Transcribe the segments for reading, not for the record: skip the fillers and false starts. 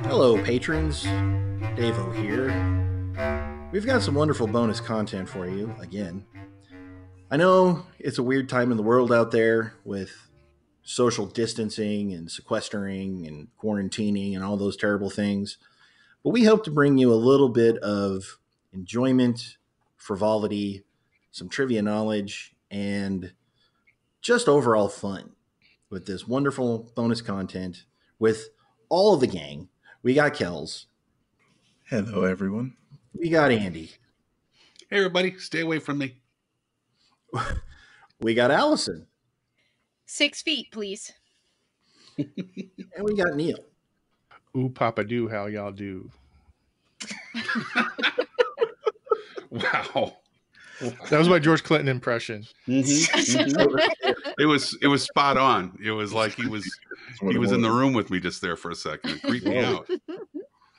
Hello, patrons. Davo here. We've got some wonderful bonus content for you again. I know it's a weird time in the world out there with social distancing and sequestering and quarantining and all those terrible things, but we hope to bring you a little bit of enjoyment, frivolity, some trivia knowledge, and just overall fun with this wonderful bonus content with all of the gang. We got Kells. Hello, everyone. We got Andy. Hey, everybody, stay away from me. We got Allison. 6 feet, please. And we got Neil. Ooh, Papa do, how y'all do? Wow. That was my George Clinton impression. It was spot on. It was like he was in the room with me just there for a second. It creeped me out.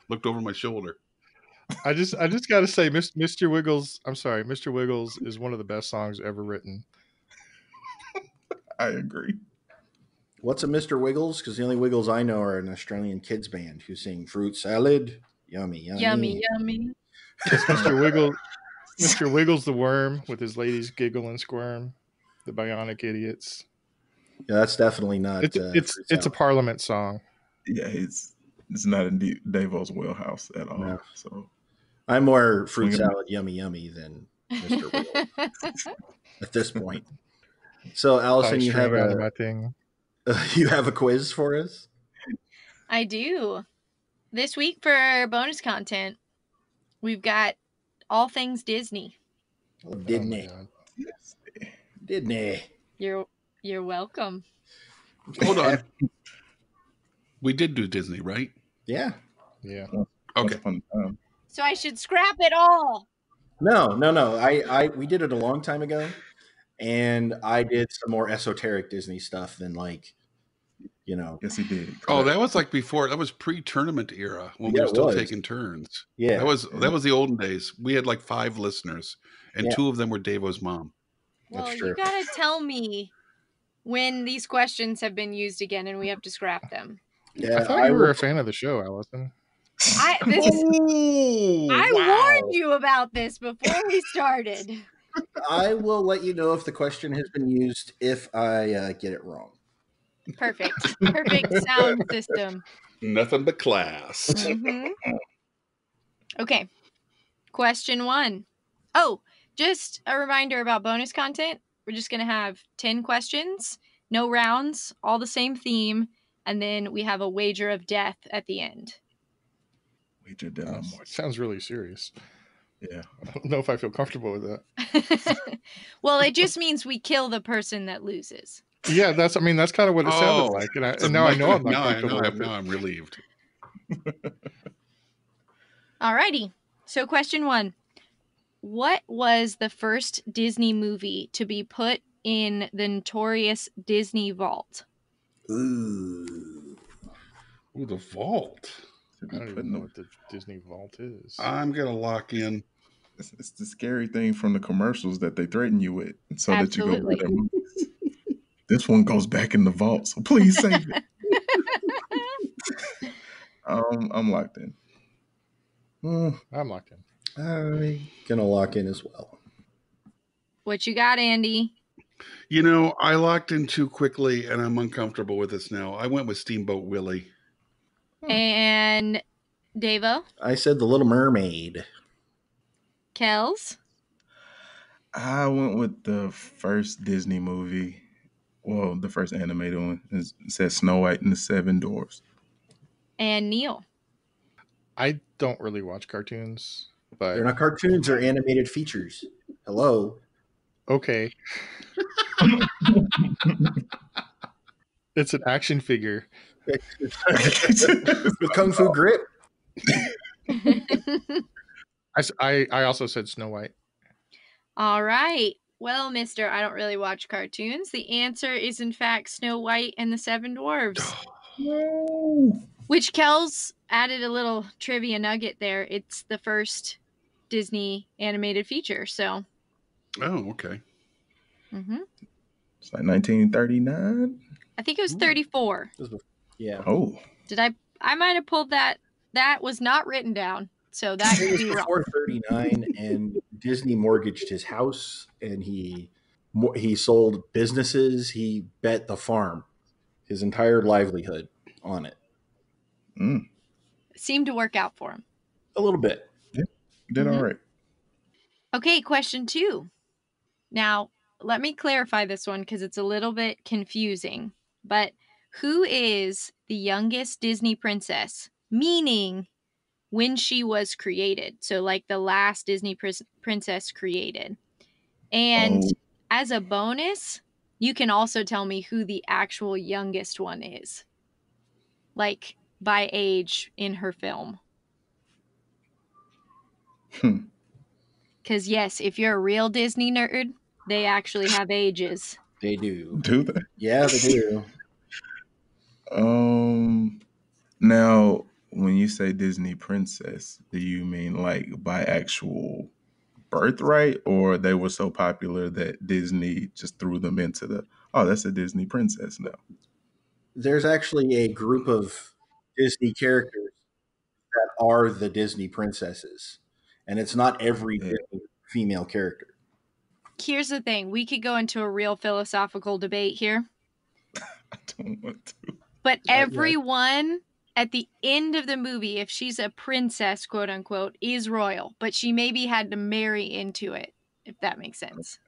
Looked over my shoulder. I just got to say, Mr. Wiggles. I'm sorry, Mr. Wiggles is one of the best songs ever written. I agree. What's a Mr. Wiggles? Because the only Wiggles I know are an Australian kids band who sing fruit salad. Yummy, yummy. Yummy, yummy. It's Mr. Wiggles. Mr. Wiggles the worm with his ladies giggle and squirm. The bionic idiots. Yeah, that's definitely not. It's a Parliament song. Yeah, it's not in Davo's wheelhouse at all. No. So I'm more fruit salad, yummy, yummy than Mr. Wiggles at this point. So, Allison, you have a quiz for us? I do. This week for bonus content, we've got all things Disney. Oh, Disney. yes. Disney. You're welcome. Hold on. We did do Disney, right? Yeah. Yeah. Okay. So I should scrap it all. No. We did it a long time ago, and I did some more esoteric Disney stuff than Yes, he did. Oh, that was like before. That was pre-tournament era when we were still taking turns. Yeah. That was the olden days. We had like 5 listeners, and 2 of them were Davo's mom. Well, That's true. you gotta tell me when these questions have been used again and we have to scrap them. Yeah, I thought you were a fan of the show, Allison. I warned you about this before we started. I will let you know if the question has been used if I get it wrong. Perfect sound system. Nothing but class. Mm-hmm. Okay. Question 1. Oh, just a reminder about bonus content. We're just going to have 10 questions, no rounds, all the same theme, and then we have a wager of death at the end. Wager down. Sounds really serious. Yeah. I don't know if I feel comfortable with that. Well, it just means we kill the person that loses. Yeah, that's kind of what it sounded like. And now I know I'm not comfortable with it. Now I'm relieved. Alrighty. So question 1. What was the first Disney movie to be put in the notorious Disney Vault? Ooh. Ooh, the vault. I don't even know what the Disney Vault is. I'm going to lock in. It's the scary thing from the commercials that they threaten you with so Absolutely. that you go buy their movies. This one goes back in the vault, so please save it. I'm locked in. I'm locked in. I'm gonna lock in as well. What you got, Andy? I locked in too quickly, and I'm uncomfortable with this now. I went with Steamboat Willie. And Davo? I said The Little Mermaid. Kels? I went with the first Disney movie. Well, the first animated one. It says Snow White and the Seven Dwarfs. And Neil? I don't really watch cartoons, but They're not cartoons, they're animated features. Hello. okay. It's an action figure. With Kung Fu grip. I also said Snow White. All right. Well, mister, I don't really watch cartoons. The answer is, in fact, Snow White and the Seven Dwarfs. Which Kels added a little trivia nugget there. It's the first Disney animated feature, so. Oh, okay. Mm-hmm. It's like 1939. I think it was 34. Yeah. Oh. I might have pulled that that was not written down, so that It could was be wrong. before 39, and Disney mortgaged his house, and he sold businesses. He bet the farm, his entire livelihood on it. Seemed to work out for him. A little bit. Yeah, did all right. Okay, question 2. Now, let me clarify this one because it's a little bit confusing. But who is the youngest Disney princess? Meaning when she was created. So like the last Disney princess created. And as a bonus, you can also tell me who the actual youngest one is. Like by age in her film. Because yes, if you're a real Disney nerd, they actually have ages. They do. Do they? Yeah, they do. Now, when you say Disney princess, do you mean like by actual birthright, or they were so popular that Disney just threw them into that's a Disney princess now? There's actually a group of Disney characters that are the Disney princesses, and it's not every Disney female character. Here's the thing. We could go into a real philosophical debate here. I don't want to. But everyone at the end of the movie, if she's a princess, quote unquote, is royal. But she maybe had to marry into it, if that makes sense.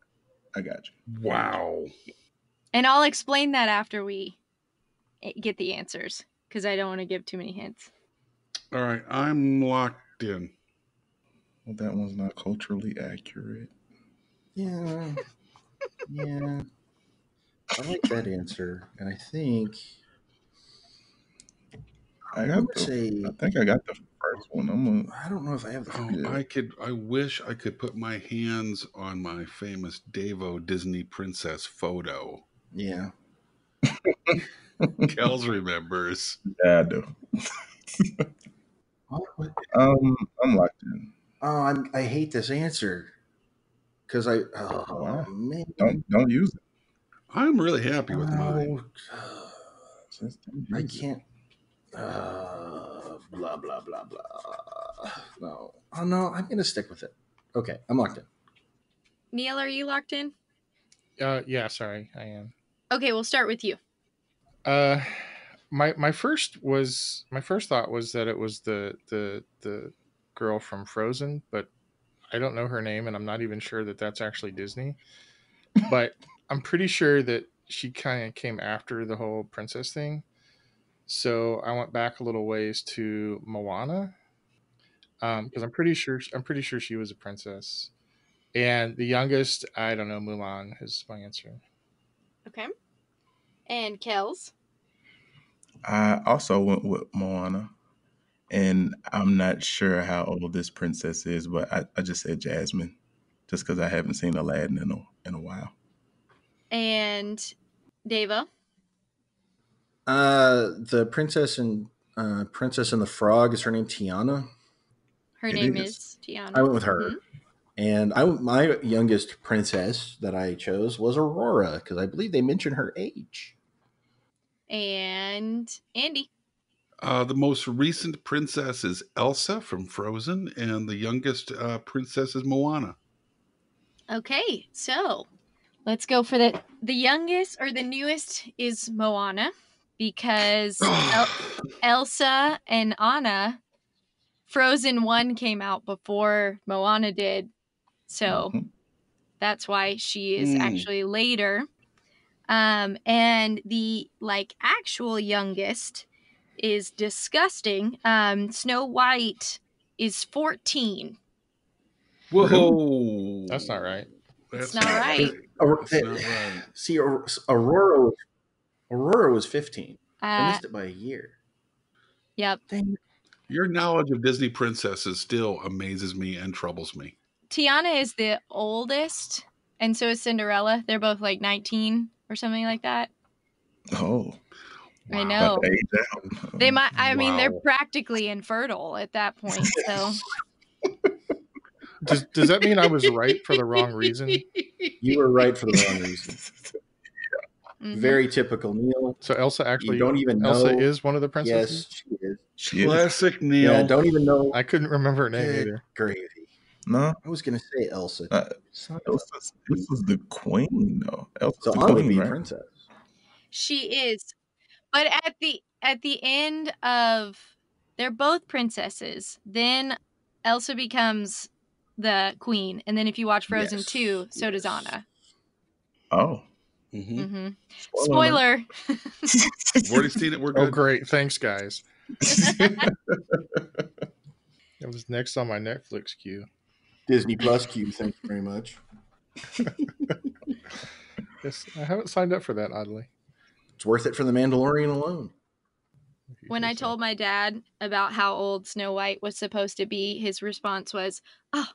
I got you. Wow. And I'll explain that after we get the answers, because I don't want to give too many hints. All right, I'm locked in. Well, that one's not culturally accurate. Yeah. Yeah. I like that answer. And I think I think I got the first one. I don't know if I have the I wish I could put my hands on my famous Davo Disney princess photo. Yeah. Kels remembers. Yeah, I do. I'm locked in. Oh, I hate this answer because Wow. Man. Don't use it. I'm really happy with mine. I can't. Blah blah blah blah. No. Oh no, I'm gonna stick with it. Okay, I'm locked in. Neil, are you locked in? Yeah, sorry, I am. Okay, we'll start with you. My first thought was that it was the girl from Frozen, but I don't know her name, and I'm not even sure that that's actually Disney. But I'm pretty sure that she kind of came after the whole princess thing. So I went back a little ways to Moana, because I'm pretty sure she was a princess. And the youngest, I don't know, Mulan is my answer. Okay. And Kels? I also went with Moana, and I'm not sure how old this princess is, but I just said Jasmine, just because I haven't seen Aladdin in a while. And Dava? The Princess and the Frog, is her name Tiana? Her name is Tiana. I went with her. And my youngest princess that I chose was Aurora, because I believe they mention her age. And Andy? The most recent princess is Elsa from Frozen, and the youngest princess is Moana. Okay, so let's go for the youngest or the newest is Moana, because Elsa and Anna, Frozen 1 came out before Moana did. So that's why she is actually later. And the actual youngest is disgusting. Snow White is 14. Whoa. That's not right. That's not right. That's not right. See, Aurora was 15. I missed it by a year. Yep. Dang. Your knowledge of Disney princesses still amazes me and troubles me. Tiana is the oldest, and so is Cinderella. They're both 19 or something like that. Oh. Wow. I know. They might. I mean, they're Wow. practically infertile at that point. So. Does that mean I was right for the wrong reason? You were right for the wrong reason. Very typical, Neil. So Elsa actually you don't even know. Elsa is one of the princesses? Yes, she is. Classic Neil. Yeah, don't even know. I couldn't remember her name Good either. gravy. No, I was going to say Elsa. Elsa's the queen, though. Elsa's So the Anna would queen, be right? princess. She is. But at the end of, they're both princesses. Then Elsa becomes the queen, and then if you watch Frozen Yes, 2, so does yes. Anna. Oh, Mm-hmm. spoiler alert. Spoiler. We've already seen it. We're Oh, good. great. Thanks, guys. It was next on my Netflix queue. Disney Plus queue. Thank you very much. Yes, I haven't signed up for that, oddly. It's worth it for The Mandalorian alone. if you When say I so. told my dad about how old Snow White was supposed to be, his response was, "Oh,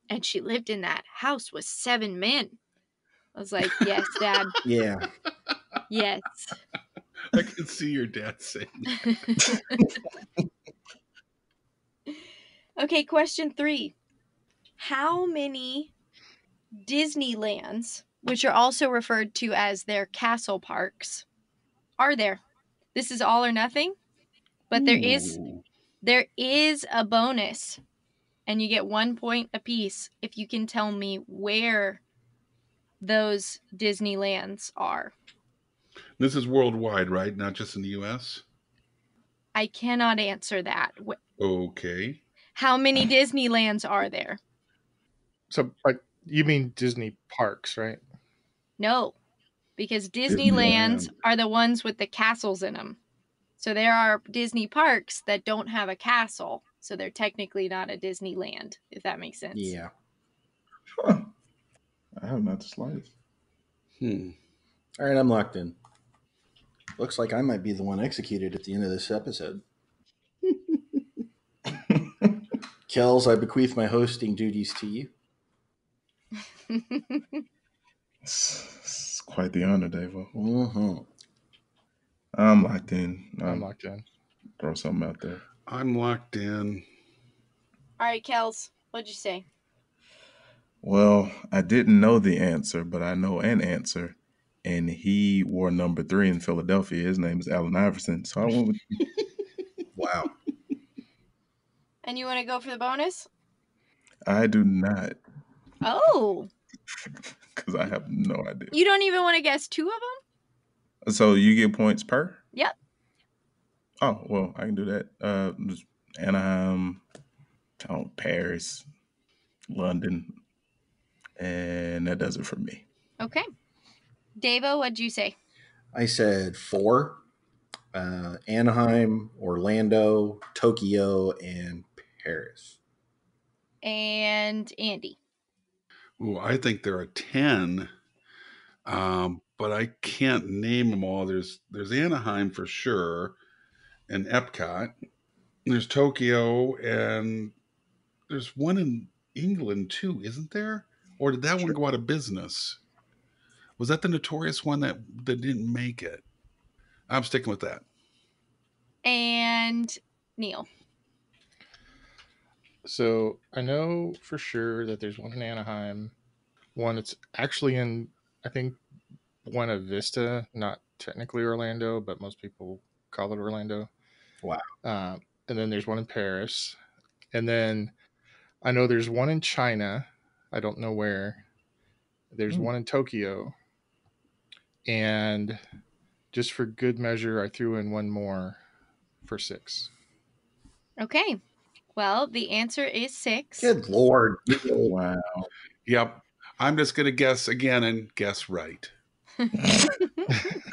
and she lived in that house with 7 men." I was like, "Yes, Dad. Yeah. Yes." I can see your dad saying that. Okay, question 3. How many Disneylands, which are also referred to as their castle parks, are there? This is all or nothing, but there is a bonus, and you get 1 point apiece if you can tell me where those Disneylands are. This is worldwide, right? Not just in the U.S.? I cannot answer that. Okay. How many Disneylands are there? So, like, you mean Disney parks, right? No, because Disneyland. Disneylands are the ones with the castles in them. So there are Disney parks that don't have a castle, so they're technically not a Disneyland, if that makes sense. Yeah. Huh. I have not the slightest. All right, I'm locked in. Looks like I might be the one executed at the end of this episode. Kels, I bequeath my hosting duties to you. It's quite the honor, Davo. Mm-hmm. I'm locked in. I'm locked in. Throw something out there. I'm locked in. All right, Kels, what'd you say? Well, I didn't know the answer, but I know an answer. And he wore number 3 in Philadelphia. His name is Allen Iverson. So I went with Wow. And you want to go for the bonus? I do not, Oh, because I have no idea. you don't even want to guess 2 of them? So you get points per? Yep. Oh, well, I can do that. Just Anaheim, Paris, London, and that does it for me. Okay. Davo, what'd you say? I said 4. Anaheim, Orlando, Tokyo, and Paris. And Andy. Ooh, I think there are 10, but I can't name them all. There's Anaheim for sure, and Epcot. There's Tokyo, and there's one in England too, isn't there? Or did that one go out of business? Was that the notorious one that didn't make it? I'm sticking with that. And Neil. So I know for sure that there's one in Anaheim. One that's actually in, I think, Buena Vista, not technically Orlando, but most people call it Orlando. Wow. And then there's one in Paris. And then I know there's one in China. I don't know where. There's one in Tokyo. And just for good measure, I threw in one more for 6. Okay. Well, the answer is 6. Good Lord. Wow. Yep. I'm just going to guess again and guess right. It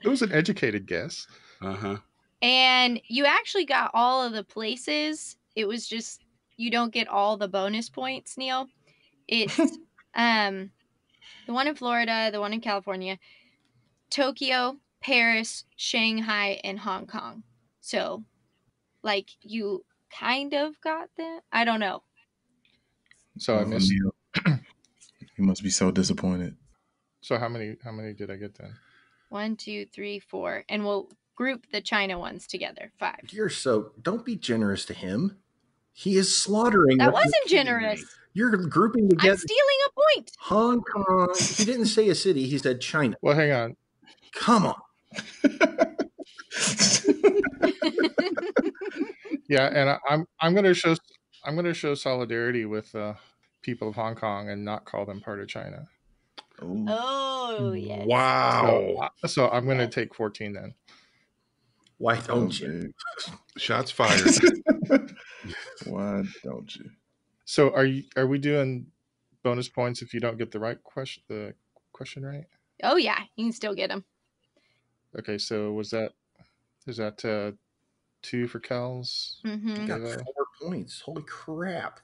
was an educated guess. Uh-huh. And you actually got all of the places. It was just you don't get all the bonus points, Neil. It's the one in Florida, the one in California, Tokyo, Paris, Shanghai, and Hong Kong. So, like, you kind of got that. I don't know. So I missed. Neil. You must be so disappointed. So how many did I get then? 1, 2, 3, 4, and we'll group the China ones together. 5. Don't be generous to him. He is slaughtering. That us. wasn't generous. You're grouping together. I'm stealing a point. Hong Kong. He didn't say a city. He said China. Well, hang on. Come on. Yeah, and I'm going to show solidarity with people of Hong Kong and not call them part of China. Ooh. Oh, yes. Wow. So I'm going to Yes. take 14 then. Why That don't was you? big. Shots fired. Why don't you? So are we doing bonus points if you don't get the question right? Oh, yeah. You can still get them. Okay, so is that 2 for Kels? Mm-hmm. You got Devo? 4 points. Holy crap.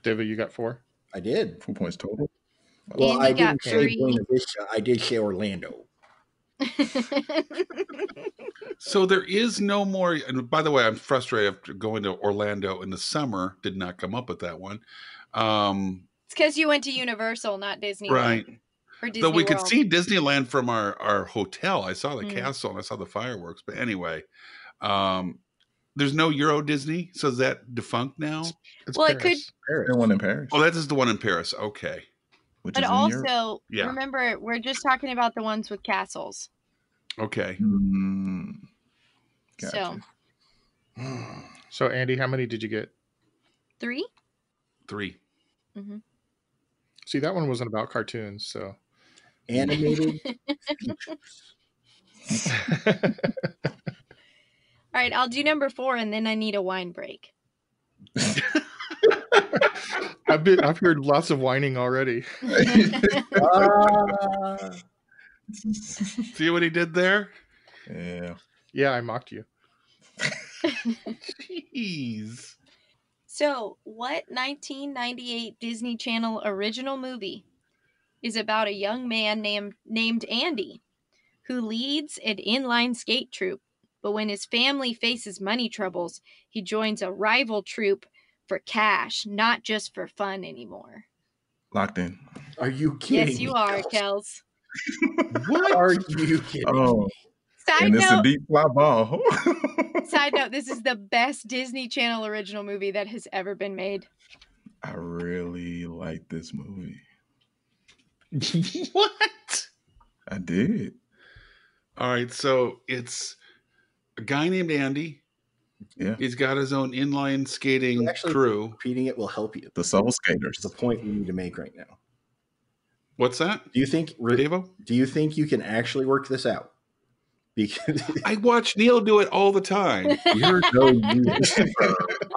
Devo, you got 4? I did. 4 points total. Well, Andy I got didn't say 3. Buena Vista. I did say Orlando. So there is no more. And by the way, I'm frustrated after going to Orlando in the summer. Did not come up with that one. It's because you went to Universal, not Disneyland. Right. Or Disney Though we could World. see Disneyland from our hotel. I saw the Mm. castle and I saw the fireworks. But anyway, there's no Euro Disney. So is that defunct now? It's Well, it Paris. Paris. There one in Paris. Oh, that is the one in Paris. Okay. Which But is in Europe. also, Yeah. remember, we're just talking about the ones with castles. Okay. Gotcha. So Andy, how many did you get? 3? 3. Mm-hmm. See, that one wasn't about cartoons, so Animated features. All right, I'll do number 4, and then I need a wine break. I've heard lots of whining already. See what he did there? Yeah. Yeah, I mocked you. Jeez. So, what 1998 Disney Channel original movie is about a young man named Andy who leads an inline skate troupe, but when his family faces money troubles, he joins a rival troupe for cash, not just for fun anymore? Locked in. Are you kidding Yes, you me? are, Kels. What are you kidding Oh, me? Side and it's a note, deep fly ball. side note, this is the best Disney Channel original movie that has ever been made. I really like this movie. What? I did. All right, so it's a guy named Andy. Yeah. He's got his own inline skating Actually, crew. repeating it will help you. The Soul It's Skaters. the point we need to make right now. What's that? Do you think Devo? Do you think you can actually work this out? Because I watch Neil do it all the time. you're no use.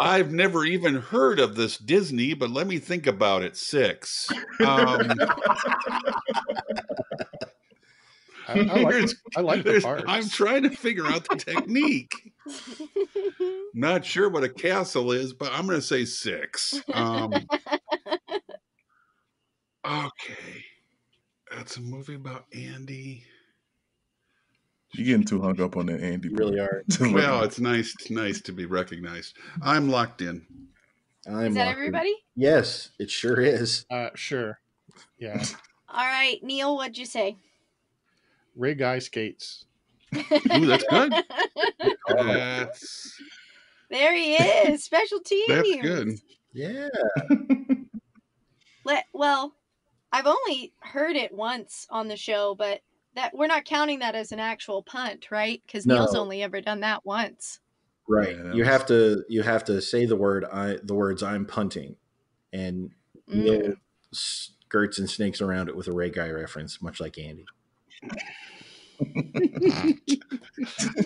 I've never even heard of this Disney, but let me think about it. 6. I like the parts. I'm trying to figure out the technique. Not sure what a castle is, but I'm going to say 6. Okay. That's a movie about Andy. You're getting too hung up on that Andy. You really are. Well, it's nice to be recognized. I'm locked in. I'm Is that locked in. everybody? Yes, it sure is. Sure. Yeah. All right, Neil, what'd you say? Ray Guy skates. Ooh, that's good. That's There he is. Special teams. that's good. Yeah. Well, I've only heard it once on the show, but that we're not counting that as an actual punt, right? Because No. Neil's only ever done that once. Right. Yeah, that you was- have to say the words I'm punting, and Mm. Neil skirts and snakes around it with a Ray Guy reference, much like Andy.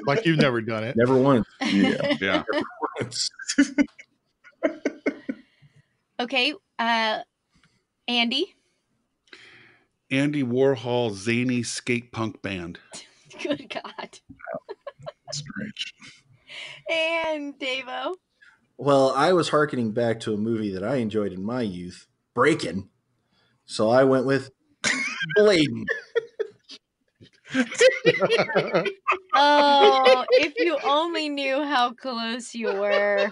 Like you've never done it. Never once. Yeah. Yeah. Once. Okay, Andy. Andy Warhol zany skate punk band. Good God. Stretch. And Davo. Well, I was hearkening back to a movie that I enjoyed in my youth, Breakin'. So I went with Bladen. Oh, if you only knew how close you were.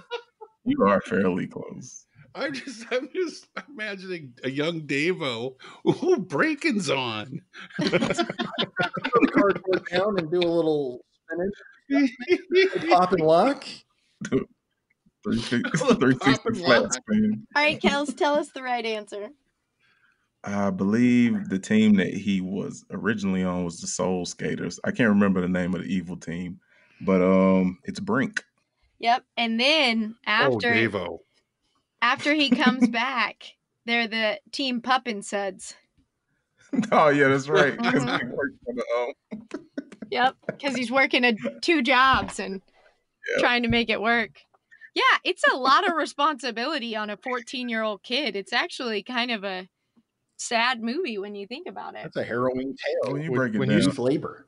You are fairly close. I'm just imagining a young Davo. Ooh, Breakin's on. Put the cardboard down and do a little spinach, pop and lock. 360 Pop and flat lock. spin. All right, Kels, tell us the right answer. I believe the team that he was originally on was the Soul Skaters. I can't remember the name of the evil team. But it's Brink. Yep. And then Oh, Davo. after he comes back, they're the Team Puppin Suds. Oh yeah, that's right. Yep, because he's working 2 jobs and trying to make it work. Yeah, it's a lot of responsibility on a 14-year-old kid. It's actually kind of a sad movie when you think about it. That's a harrowing tale. When you break it When down. you- Youth labor.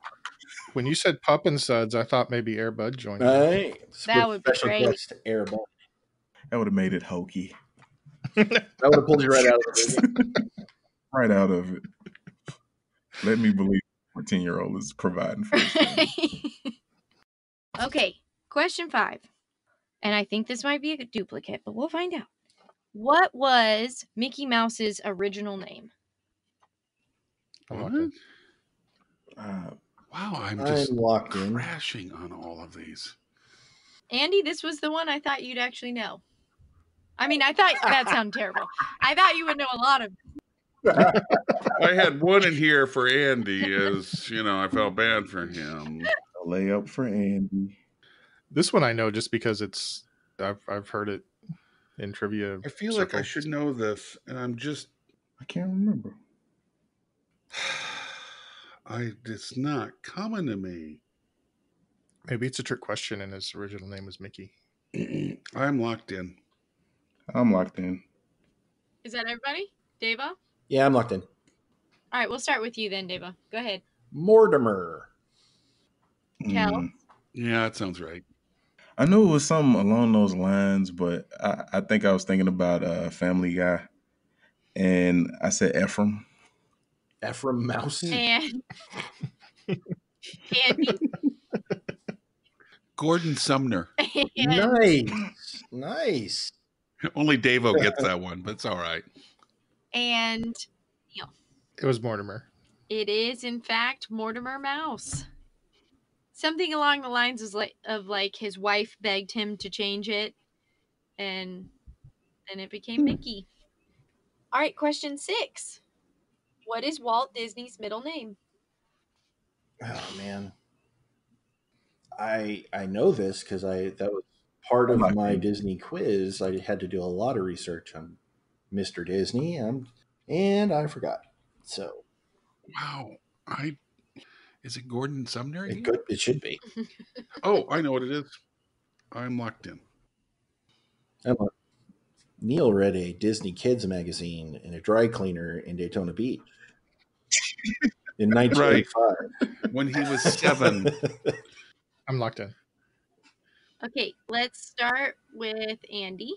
When you said Puppin Suds, I thought maybe Air Bud joined. Right. That would be Special great. guest Airball. That would have made it hokey. That would have pulled you right out of the movie. Right out of it. Let me believe a 14-year-old is providing for his family. Okay, question 5. And I think this might be a duplicate, but we'll find out. What was Mickey Mouse's original name? What? Wow, I'm just locked in. crashing on all of these. Andy, this was the one I thought you'd actually know. I mean, I thought that sounded terrible. I thought you would know a lot of. I had one in here for Andy as, I felt bad for him. A layup for Andy. This one I know just because I've heard it in trivia. I feel like I circles. should know this, and I'm just, I can't remember. it's not coming to me. Maybe it's a trick question and his original name is Mickey. I'm locked in. I'm locked in. Is that everybody? Deva? Yeah, I'm locked in. All right, we'll start with you then, Deva. Go ahead. Mortimer. Kel? Mm. Yeah, that sounds right. I knew it was something along those lines, but I think I was thinking about Family Guy. And I said Ephraim. Ephraim Mouse. And Andy? Gordon Sumner. And, Nice. Only Davo gets that one, but it's all right. and It was Mortimer. it is, in fact, Mortimer Mouse. Something along the lines of his wife begged him to change it, and then it became Mickey. All right, question 6. What is Walt Disney's middle name? Oh man. I know this because that was part of my Disney quiz. I had to do a lot of research on Mr. Disney, and I forgot. So Wow. Is it Gordon Sumner again? it should be. Oh, I know what it is. I'm locked in. Neil read a Disney Kids magazine in a dry cleaner in Daytona Beach in 1985. When he was 7. I'm locked in. Okay, let's start with Andy.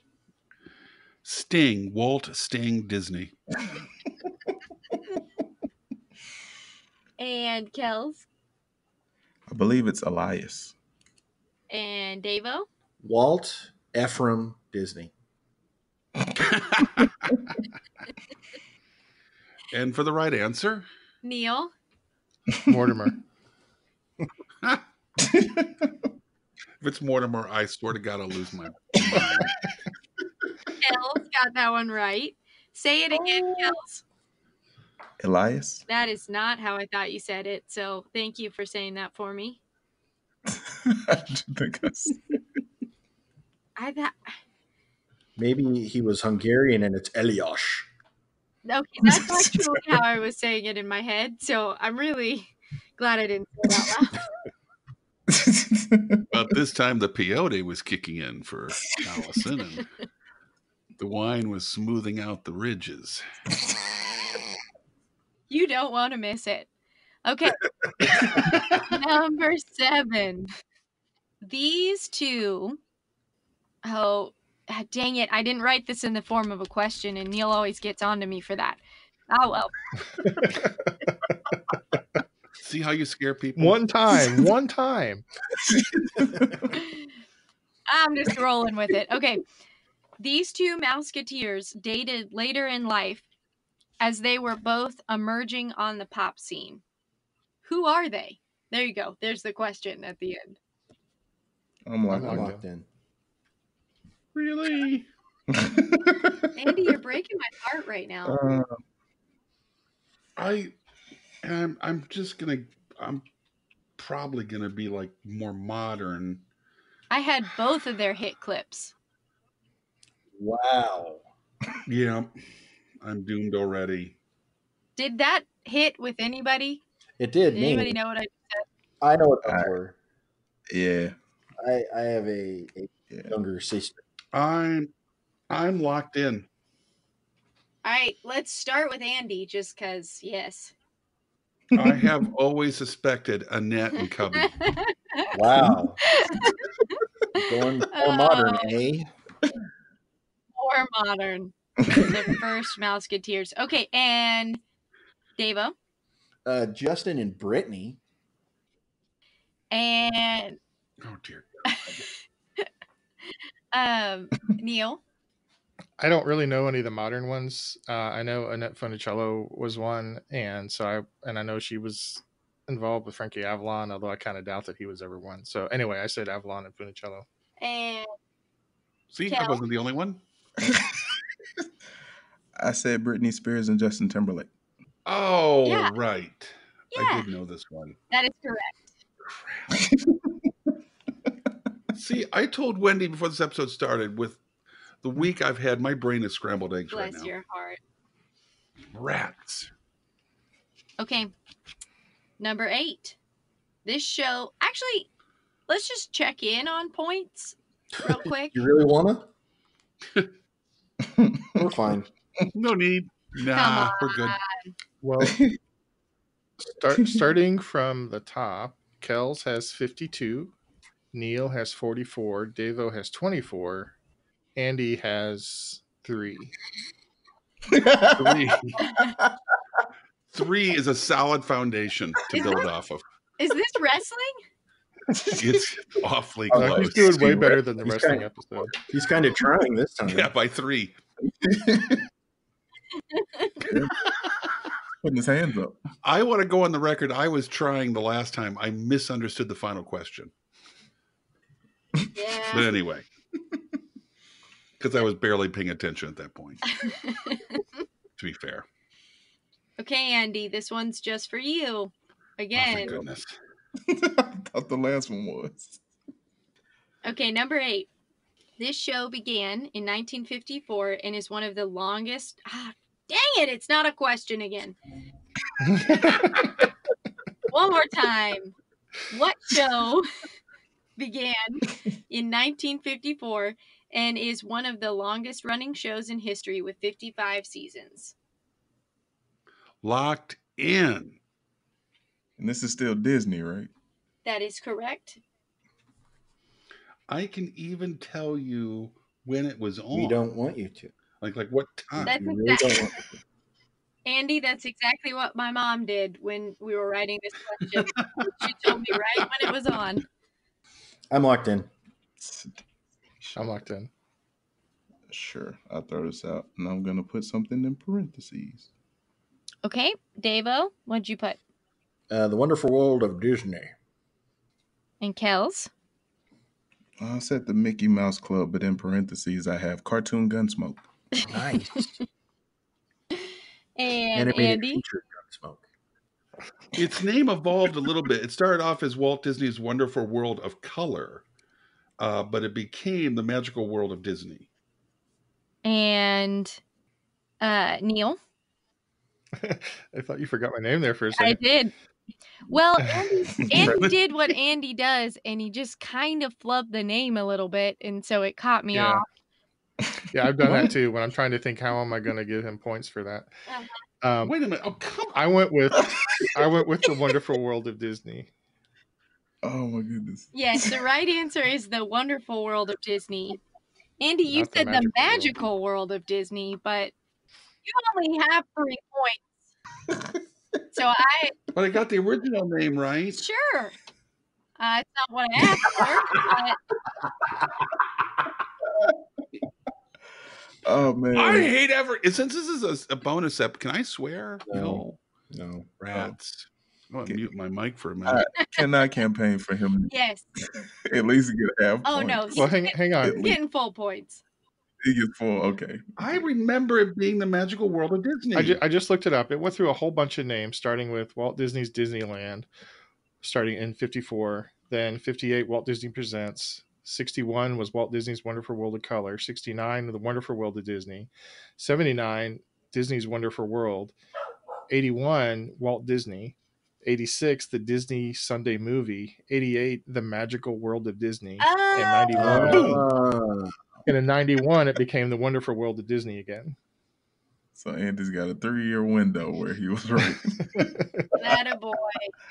Sting. Walt Sting Disney. And Kels. I believe it's Elias. And Davo. Walt Ephraim Disney. And for the right answer, Neil. Mortimer. if it's Mortimer, I swear to God, I'll lose my mind. Kels got that one right. Say it again, Kels. Elias? That is not how I thought you said it, so thank you for saying that for me. I think I thought... Maybe he was Hungarian and it's Elias. Okay, that's actually how I was saying it in my head, so I'm really glad I didn't say it out loud. But this time the peyote was kicking in for Allison, and the wine was smoothing out the ridges. You don't want to miss it. Okay. Number 7. These two... Oh, dang it. I didn't write this in the form of a question, and Neil always gets on to me for that. Oh, well. See how you scare people? One time. I'm just rolling with it. Okay. These two Mouseketeers dated later in life as they were both emerging on the pop scene. Who are they? There you go. There's the question at the end. I'm I'm locked locked in. Really? Andy, you're breaking my heart right now. I'm probably going to be like more modern. I had both of their hit clips. Wow. Yeah, I'm doomed already. Did that hit with anybody? It did Did me. anybody know what I said? I know what those I- were. Yeah. I have a Yeah. younger sister. I'm locked in. All right, let's start with Andy, just because, yes. I have always suspected Annette and Cubby. Wow. Going more modern, eh? More modern. The first Mouseketeers. Okay, and Davo. Justin and Brittany. And Oh dear. Neil. I don't really know any of the modern ones. I know Annette Funicello was one, and I know she was involved with Frankie Avalon, although I kind of doubt that he was ever one. So anyway, I said Avalon and Funicello. And See, Kel. I wasn't the only one. I said Britney Spears and Justin Timberlake. Oh, Yeah. right. Yeah. I did know this one. that is correct. See, I told Wendy before this episode started, with the week I've had, my brain is scrambled eggs right Bless now. your heart. Rats. Okay. Number 8. This show, actually, let's just check in on points real quick. You really wanna? We're fine. No need. Nah, we're good. Well, starting from the top, Kels has 52, Neil has 44, Davo has 24, Andy has 3. 3. 3 is a solid foundation to Is build off of. Is this wrestling? It's awfully Oh, close. He's doing way better than the He's wrestling kinda- episode. He's kind of trying this time. Yeah, by 3. Putting his hands up. I want to go on the record. I was trying the last time. I misunderstood the final question. But Yeah. anyway, because I was barely paying attention at that point, to be fair. Okay, Andy, this one's just for you. Oh, Again. thank goodness. I thought the last one was. Okay, number 8. This show began in 1954 and is one of the longest. Dang it, it's not a question again. One more time. What show began in 1954 and is one of the longest running shows in history with 55 seasons? Locked in. And this is still Disney, right? That is correct. I can even tell you when it was on. We don't want you to. Like what time? That's We really don't want you to. Andy, that's exactly what my mom did when we were writing this question. She told me right when it was on. I'm locked in. I'm locked in. Sure, I'll throw this out, and I'm gonna put something in parentheses. Okay, Davo, what'd you put? The Wonderful World of Disney. And Kels? I said the Mickey Mouse Club, but in parentheses I have Cartoon Gunsmoke. Nice. And Animated Andy? feature Gunsmoke. Its name evolved a little bit. It started off as Walt Disney's Wonderful World of Color, but it became the Magical World of Disney. And Neil? I thought you forgot my name there for a I second. did. Well, Andy did what Andy does, and he just kind of flubbed the name a little bit, and so it caught me Yeah. off. Yeah, I've done that too. When I'm trying to think, how am I going to give him points for that? Wait a minute. Oh, come on. I went with the Wonderful World of Disney. Oh my goodness. Yes, the right answer is the Wonderful World of Disney. Andy, you Not the said the Magical World. Magical World of Disney, but you only have 3 points. So But I got the original name right. sure. It's not what I asked for, Oh man. I hate since this is a bonus ep, can I swear? No. No. No. Rats. I'm going to Okay. mute my mic for a minute. I cannot campaign for him but yes. to at least get half Oh, point. no. Well, hang on. He's getting full points. He gets full. Okay. I remember it being the Magical World of Disney. I just looked it up. It went through a whole bunch of names, starting with Walt Disney's Disneyland, starting in 54. Then 58, Walt Disney Presents. 61 was Walt Disney's Wonderful World of Color. 69, The Wonderful World of Disney. 79, Disney's Wonderful World. 81, Walt Disney. 86, the Disney Sunday Movie. 88, The Magical World of Disney. And 91. And in 91, it became The Wonderful World of Disney again. So Andy's got a 3-year window where he was right. That a boy.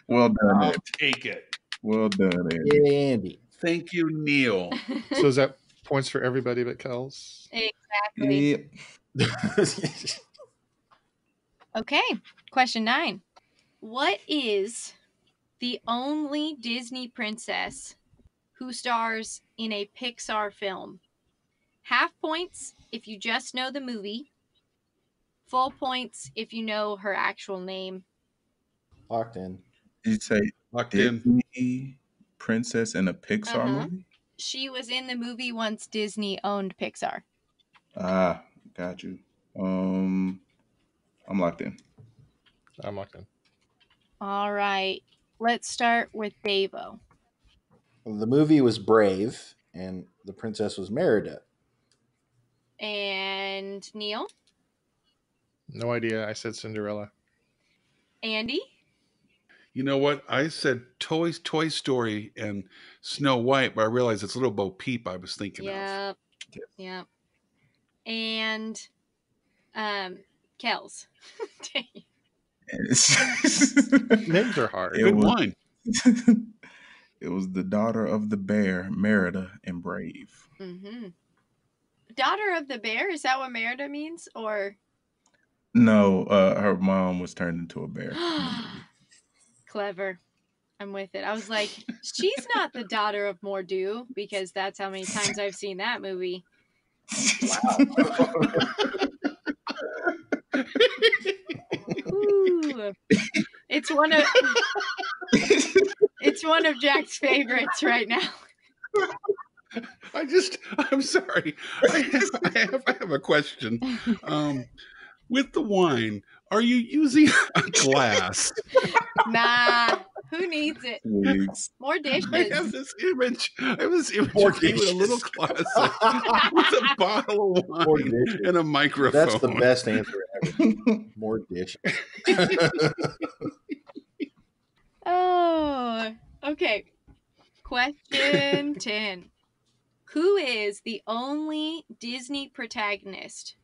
Well done, I'll Andy. take it. Well done, Andy. Yeah, Andy. Thank you, Neil. So is that points for everybody but Kels? Exactly. Okay, question 9. What is the only Disney princess who stars in a Pixar film? Half points if you just know the movie. Full points if you know her actual name. Locked in. Did you say Locked in. Disney princess in a Pixar movie? She was in the movie once Disney owned Pixar. Ah, got you. I'm locked in. I'm locked in. All right. Let's start with Davo. The movie was Brave, and the princess was Merida. And Neil? No idea. I said Cinderella. Andy? You know what? I said Toy Story and Snow White, but I realized it's Little Bo Peep I was thinking of. Yep. And Kels. Names are hard. Good wine. It was the daughter of the bear, Merida, in Brave. Mm-hmm. Daughter of the bear? Is that what Merida means? Or No, her mom was turned into a bear. clever. I'm with it. I was like, she's not the daughter of Mordu, because that's how many times I've seen that movie. Ooh. It's one of Jack's favorites right now. I'm sorry. I have a question. With the wine, are you using a glass? Nah, who needs it? Wigs. More dishes. I have this image of you with a little closet with a bottle of wine and a microphone. That's the best answer ever. More dishes. Oh, okay. Question 10. Who is the only Disney protagonist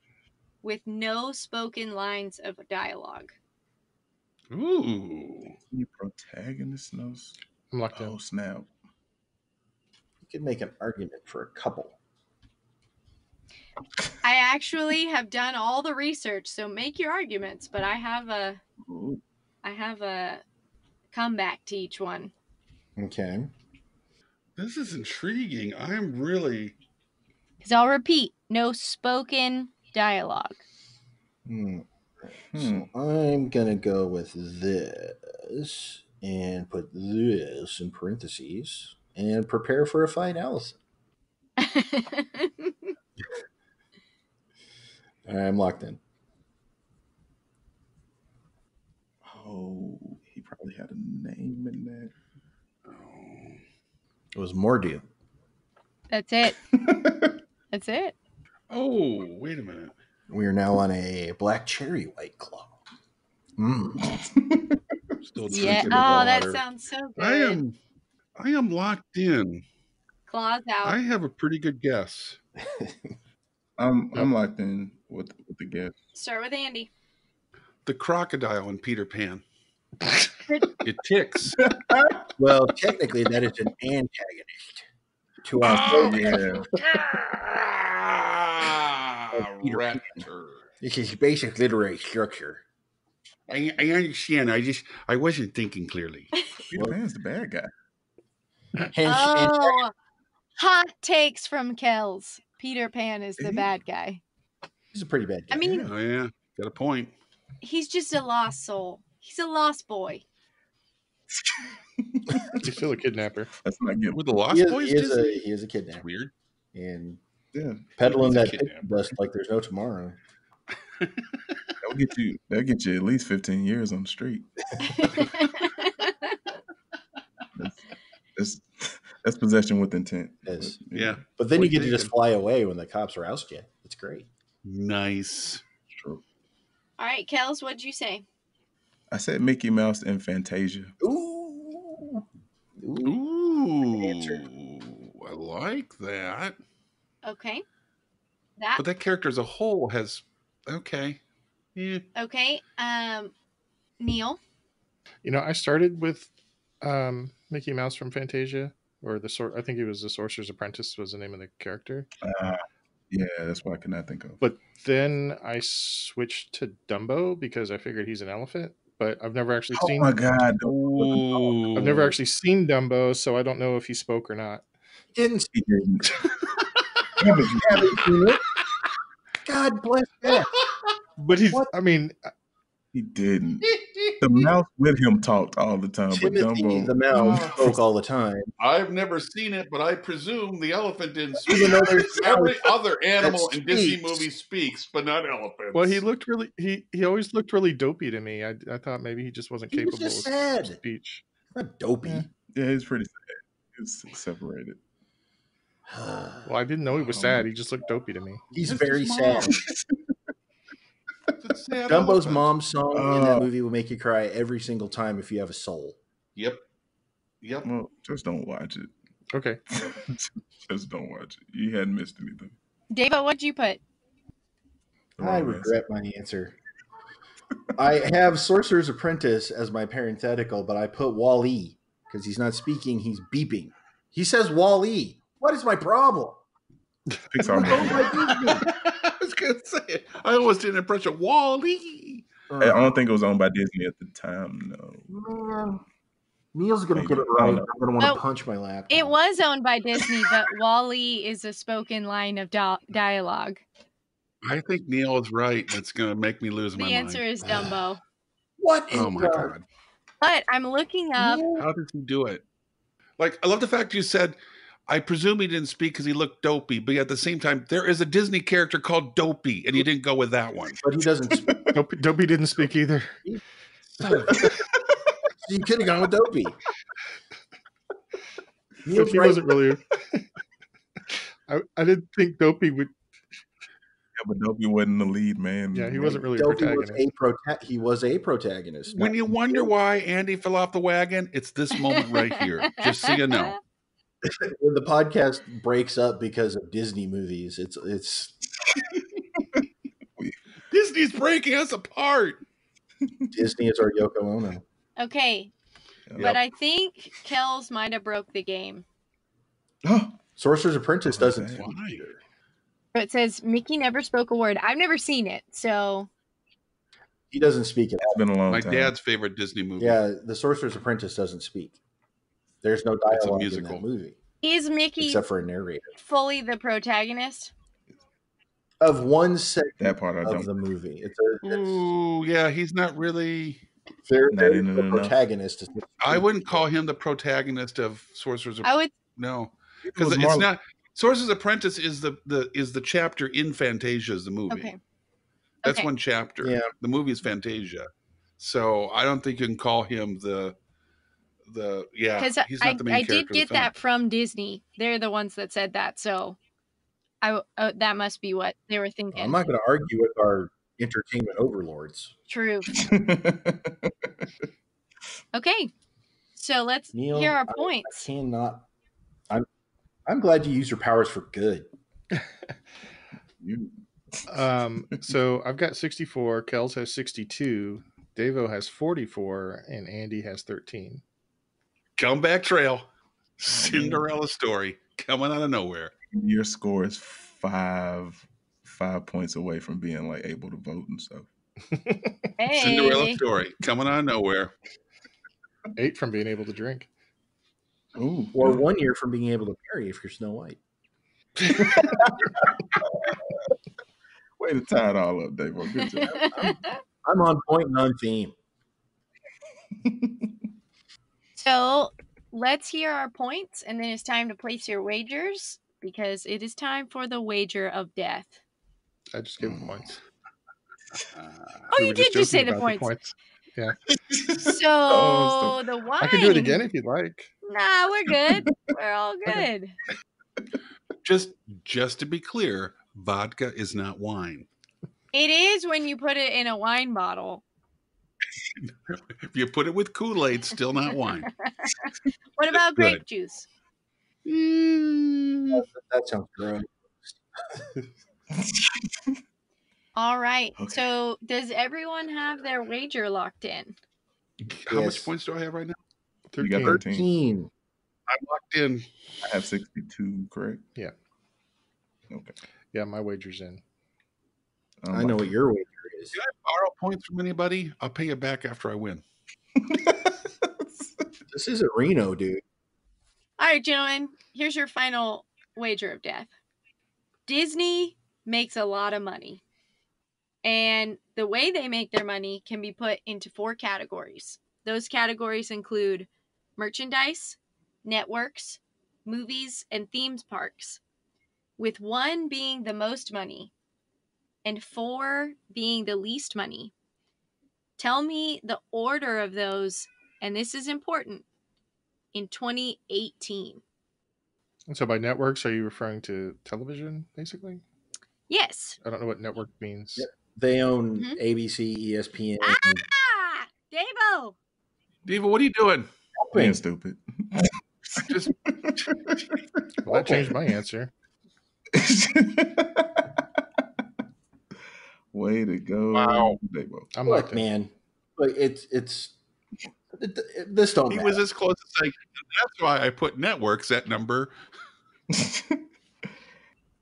with no spoken lines of dialogue? Ooh. The protagonist knows. I'm locked Oh, in. snap. You could make an argument for a couple. I actually have done all the research, so make your arguments, but I have a comeback to each one. Okay. This is intriguing. I'm really... Because I'll repeat, no spoken dialogue. So I'm going to go with this and put this in parentheses and prepare for a fight, Allison. I'm locked in. Oh, he probably had a name in that. It was Mordu. That's it. That's it. Oh, wait a minute. We are now on a black cherry white claw. Still Yeah. drinking Oh, that water. sounds so good. I am locked in. Claws out. I have a pretty good guess. I'm locked in with the guess. Start with Andy. The crocodile in Peter Pan. It ticks. Well, technically, that is an antagonist to our program. Raptor. This is basic literary structure. I understand. I wasn't thinking clearly. Peter Pan's the bad guy. Hence, Oh, hot takes from Kells. Peter Pan is the Is he? bad guy. he's a pretty bad guy. I mean, Oh yeah, got a point. he's just a lost soul. He's a lost boy. He's still a kidnapper. That's not good. With the Lost he is, Boys, he is Disney? a he is a That's kidnapper weird. and Yeah, peddling He's a that kidnapper. pixie dust like there's no tomorrow. that'll get you at least 15 years on the street. That's possession with intent. It is. Yeah. But then What you get are to you just fly away when the cops roust you. It's great. Nice. True. All right, Kels, what'd you say? I said Mickey Mouse and Fantasia. Ooh. Ooh, I like that. Okay. That But that character as a whole has okay. Yeah. okay. Neil. I started with Mickey Mouse from Fantasia, or I think it was the Sorcerer's Apprentice was the name of the character. Yeah, that's what I could not think of. But then I switched to Dumbo because I figured he's an elephant. But I've never actually Oh seen. my God! I've never actually seen Dumbo, so I don't know if he spoke or not. Didn't He didn't. haven't seen it. God bless that. But he's. What? I mean, He didn't. The mouse with him talked all the time, but Timothy Dumbo. the mouse spoke all the time. I've never seen it, but I presume the elephant didn't speak. Even though there's Every other animal in Disney speaks. movie speaks, but not elephants. well, he looked really. He always looked really dopey to me. I thought maybe he just wasn't He was capable just of sad. speech. Not dopey. Yeah, he's pretty sad. He's separated. Well, I didn't know he was sad. He just looked dopey to me. He's It's very his sad. mom. It's a sad Dumbo's elephant. mom's song in that movie will make you cry every single time if you have a soul. Yep. Well, just don't watch it. Okay. Just don't watch it. You hadn't missed anything. David, what'd you put? I regret my answer. I have Sorcerer's Apprentice as my parenthetical, but I put Wall-E because he's not speaking, he's beeping. He says Wall-E. What is my problem? Pixar movie. I was gonna say it. I almost did an impression of Wall-E. I don't think it was owned by Disney at the time. No. Neil's going to get it I right. don't I'm know. going to want Oh, to punch my laptop. It was owned by Disney, but Wall-E is a spoken line of dialogue. I think Neil is right. That's gonna make me lose The my answer mind. is Dumbo. What is Oh my that? god! But I'm looking up. How did he do it? Like, I love the fact you said. I presume he didn't speak because he looked dopey, but at the same time, there is a Disney character called Dopey, and you didn't go with that one. But he doesn't speak. Dopey didn't speak either. You could have gone with Dopey. But Neil's he right. wasn't really. I didn't think Dopey would. Yeah, but Dopey wasn't the lead man. Yeah, he wasn't really a Dopey was protagonist. he was a protagonist. When you wonder why Andy fell off the wagon, it's this moment right here. Just so you know. When the podcast breaks up because of Disney movies, it's Disney's breaking us apart. Disney is our Yoko Ono. Okay, Yep. but I think Kels might have broke the game. Sorcerer's Apprentice doesn't. Okay. Why? It says Mickey never spoke a word. I've never seen it, so He doesn't speak at all. It's been a long My time. dad's favorite Disney movie. Yeah, the Sorcerer's Apprentice doesn't speak. There's no It's a dialogue in musical. that movie is Mickey except for a narrator fully the protagonist? of one segment That part I of don't. the movie. It's Ooh, yeah, he's not really. very, Not very in it the enough. protagonist. Is I wouldn't call him the protagonist of Sorcerer's I would. No, It because was it's more- not. Sorcerer's Apprentice is the chapter in Fantasia's the movie. Okay. That's Okay. one chapter. Yeah. The movie is Fantasia, so I don't think you can call him the yeah. Because He's not the main I character. did of the get film. that from Disney. They're the ones that said that, so that must be what they were thinking. I'm not going to argue with our entertainment overlords. True. Okay, so let's Neil, hear our I points. cannot. I'm glad you used your powers for good. You- So I've got 64. Kels has 62. Davo has 44, and Andy has 13. Comeback Trail, Cinderella story coming out of nowhere. Your score is five points away from being like able to vote and stuff. Cinderella Hey, story coming out of nowhere. 8 from being able to drink. Ooh, Or 1 year from being able to marry if you're Snow White. way to tie it all up, Dave. Well, good job. I'm on point and on theme. so let's hear our points, and then it's time to place your wagers because it is time for the wager of death. I just gave him points. Oh, We you were did just say joking the about points. Yeah. So Oh, the wine. I can do it again if you'd like. Nah, we're good. We're all good. Just to be clear, vodka is not wine. It is when you put it in a wine bottle. If you put it with Kool-Aid, still not wine. What about grape Good. juice? That sounds gross. All right. Okay. So does everyone have their wager locked in? How much Yes. points do I have right now? You got 13. 13. I'm locked in. I have 62, correct? Yeah. Okay. Yeah, my wager's in. I know what your wager is. Can I borrow points from anybody? I'll pay you back after I win. This isn't Reno, dude. All right, gentlemen, here's your final wager of death. Disney makes a lot of money. And the way they make their money can be put into 4 categories. Those categories include merchandise, networks, movies, and themes parks, with 1 being the most money and 4 being the least money. Tell me the order of those, and this is important, in 2018. And so by networks, are you referring to television, basically? Yes. I don't know what network means. Yep. They own Mhm. ABC, ESPN. Ah! Davo! Diva, what are you doing? Being stupid. Just Well, that changed my answer. Way to go. Wow. Davo. I'm Look, locked in. man, but this don't he matter. was as close as I. That's why I put networks at number.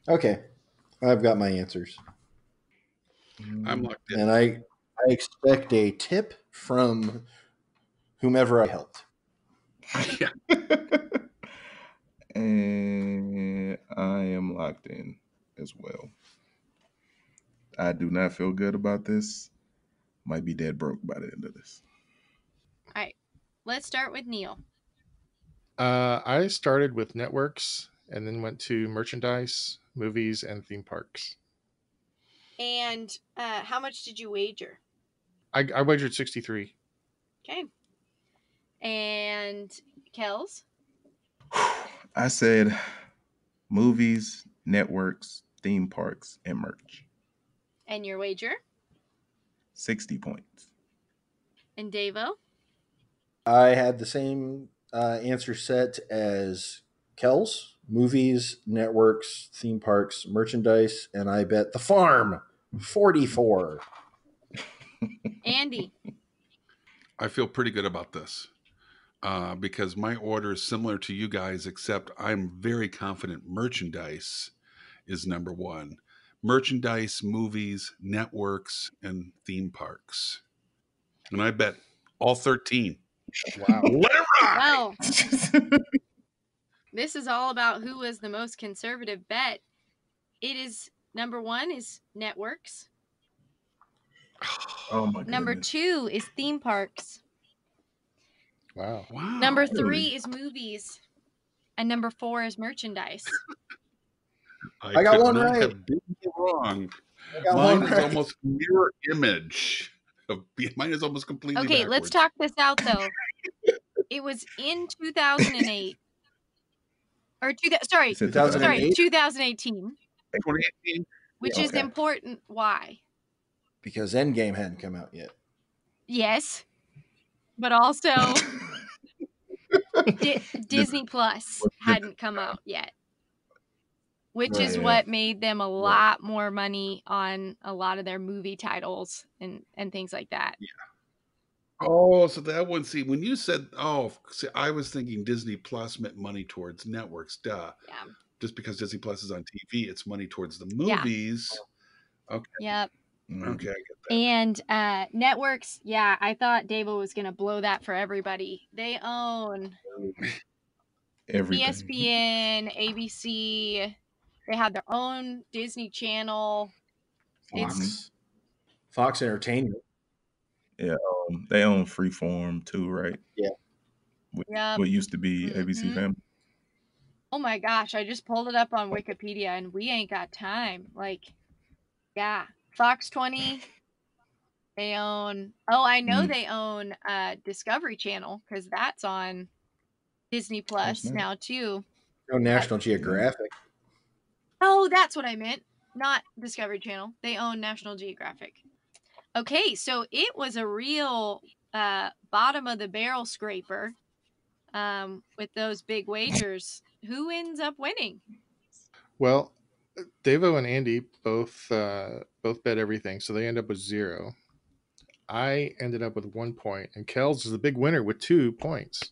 Okay, I've got my answers, I'm locked in. and I expect a tip from whomever I helped. Yeah. And I am locked in as well. I do not feel good about this. Might be dead broke by the end of this. All right. Let's start with Neil. I started with networks and then went to merchandise, movies, and theme parks. And how much did you wager? I wagered 63. Okay. And Kels? I said movies, networks, theme parks, and merch. And your wager? 60 points. And Davo? I had the same answer set as Kells: movies, networks, theme parks, merchandise, and I bet the farm 44. Andy? I feel pretty good about this because my order is similar to you guys, except I'm very confident merchandise is number 1. Merchandise, movies, networks, and theme parks. And I bet all 13. Wow. Let it rock! Well, this is all about who was the most conservative bet. It is number 1 is networks. Oh my Number goodness. 2 is theme parks. Wow. Wow. Number 3 really? is movies. And number 4 is merchandise. I got could one not right. have been wrong. I got Mine one is right. almost mirror image. Mine is almost completely Okay, backwards. let's talk this out though. It was in 2008. Or sorry, You said 2008? 2018, 2018. which Yeah, is okay. important. Why? Because Endgame hadn't come out yet. Yes, but also Disney Plus hadn't come out yet, which is Right. what made them a lot more money on a lot of their movie titles and things like that. Oh, so that one. See, when you said, I was thinking Disney Plus meant money towards networks. Duh. Yeah. Just because Disney Plus is on TV, it's money towards the Yeah. movies. Okay. Yep. Okay, I get that. And networks, yeah, I thought Davo was gonna blow that for everybody. They own Everything. ESPN, ABC. They have their own Disney Channel. Fox. Fox Entertainment. Yeah, they own Freeform too, right? Yeah. Yep. What used to be ABC Mhm. Family. Oh my gosh, I just pulled it up on Wikipedia and we ain't got time. Like, yeah. Fox 20. They own, I know they own Discovery Channel because that's on Disney Plus nice. now too. No, National Geographic. Oh, that's what I meant. Not Discovery Channel. They own National Geographic. Okay, so it was a real bottom of the barrel scraper with those big wagers. Who ends up winning? Well, Davo and Andy both bet everything, so they end up with 0. I ended up with 1 point, and Kels is the big winner with 2 points.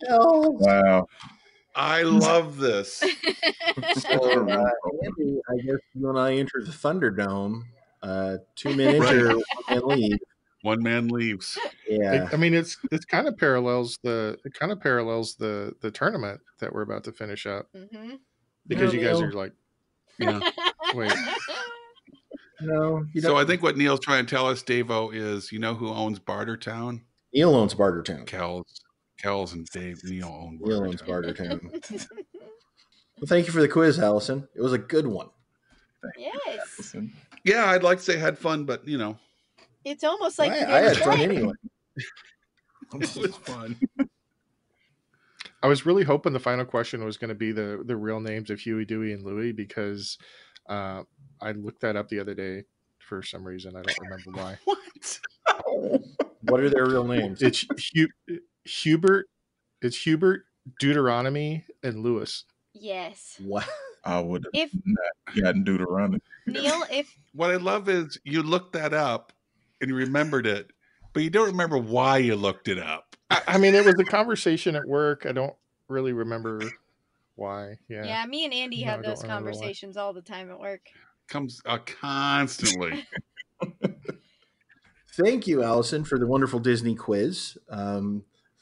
Wow. I love this. So, Andy, I guess you and I enter the Thunderdome. 2 men enter, 1 man leave. 1 man leaves. Yeah. I mean, it kind of parallels the tournament that we're about to finish up, because you guys are like, Yeah. wait. No. So I think what Neil's trying to tell us, Davo, is you know who owns Bartertown? Neil owns Bartertown. Kells and Neil own Bartertown. Neil owns Bartertown. Well, thank you for the quiz, Allison. It was a good one. Yes. Yeah, I'd like to say I had fun, but It's almost like I had fun anyway. it was fun. I was really hoping the final question was going to be the real names of Huey, Dewey, and Louie, because I looked that up the other day for some reason. I don't remember why. What? What are their real names? It's Hubert. It's Hubert, Deuteronomy, and Lewis. Yes. What? I would have If not gotten Deuteronomy. Neil, if What I love is you looked that up and you remembered it, but you don't remember why you looked it up. I mean, it was a conversation at work. I don't really remember why. yeah, me and Andy No, have I don't those remember why. conversations all the time at work. Comes constantly. Thank you, Allison, for the wonderful Disney quiz.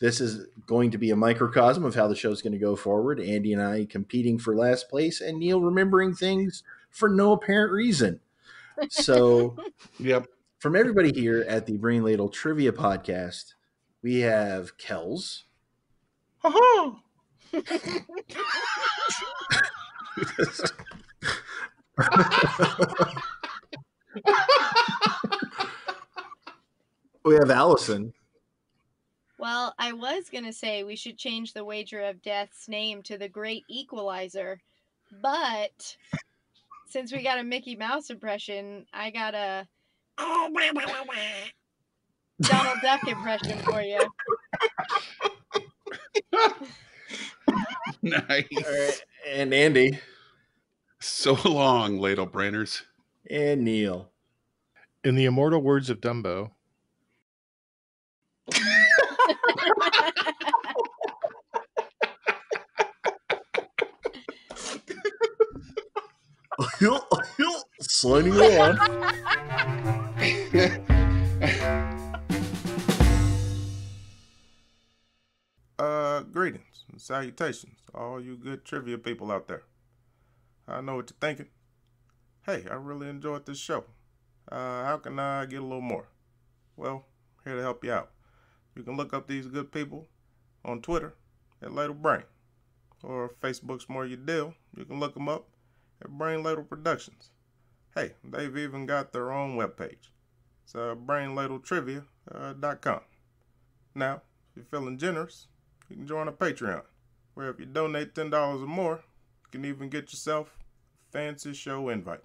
This is going to be a microcosm of how the show's going to go forward. Andy and I competing for last place, and Neil remembering things for no apparent reason. So, Yep. from everybody here at the Brain Ladle Trivia Podcast, we have Kells. We have Allison. Well, I was going to say we should change the Wager of Death's name to the Great Equalizer, but since we got a Mickey Mouse impression, I got a Donald Duck impression for you. Nice. All right, and Andy. So long, ladle brainers. And Neil. In the immortal words of Dumbo, Signing on. Greetings and salutations to all you good trivia people out there. I know what you're thinking. Hey, I really enjoyed this show. How can I get a little more? Well, here to help you out. You can look up these good people on Twitter at Ladle Brain, or if Facebook's more your deal, you can look them up at Brain Ladle Productions. Hey, they've even got their own webpage. It's brainladletrivia.com. Now, if you're feeling generous, you can join a Patreon, where if you donate $10 or more, you can even get yourself a fancy show invite.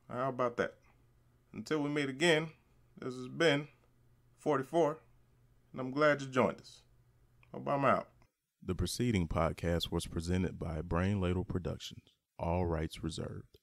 How about that? Until we meet again, this has been 44, and I'm glad you joined us. Hope I'm out. The preceding podcast was presented by Brain Ladle Productions. All rights reserved.